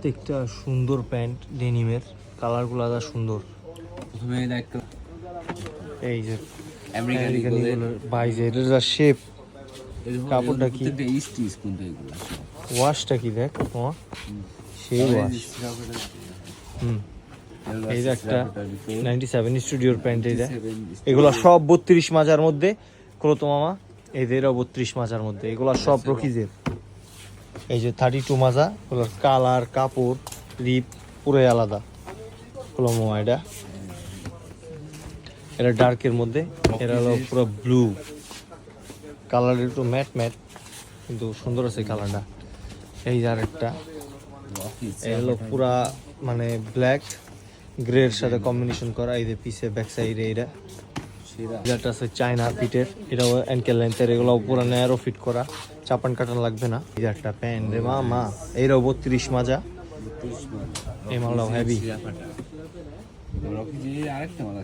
প্রত্যেকটা সুন্দর প্যান্ট ডেনিমের, কালারগুলো আলাদা সুন্দর। প্রথমে একটা এই যে আমেরিকান ভাই যে এটার যা শেপ, কাপড়টা কি, ইস্ট ইস্ট কোনটা এগুলো ওয়াশটা কি দেখ মামা, সেই ওয়াশ। এই যে একটা 97 স্টুডিওর প্যান্ট, এই যে এগুলো সব 32 মাজার মধ্যে। ক্রতো মামা এদেরও 32 মাজার মধ্যে, এগুলো সব রকিজের। এই যে 32 মাজা, ওগুলোর কালার, কাপড়, রিপ পুরোই আলাদা। হলো মামা এটা ডার্কের মধ্যে, এটা হলো পুরো ব্লু কালার, একটু ম্যাট ম্যাট কিন্তু সুন্দর আছে কালারটা। এই যে আরেকটা, এই হলো পুরা মানে ব্ল্যাক গ্রের সাথে কম্বিনেশন করা। এই যে পিছে ব্যাক সাইডে এটা আছে চায়না ফিটের, এটাও অ্যাঙ্কেল লেন্থের, এগুলো পুরো ন্যারো ফিট করা, চাপান কাটান লাগবে না। এই যে একটা প্যান্ট রে মা, এইটাও 32 মাজা, এই মালটাও হেভি। আরেকটা মাল আছে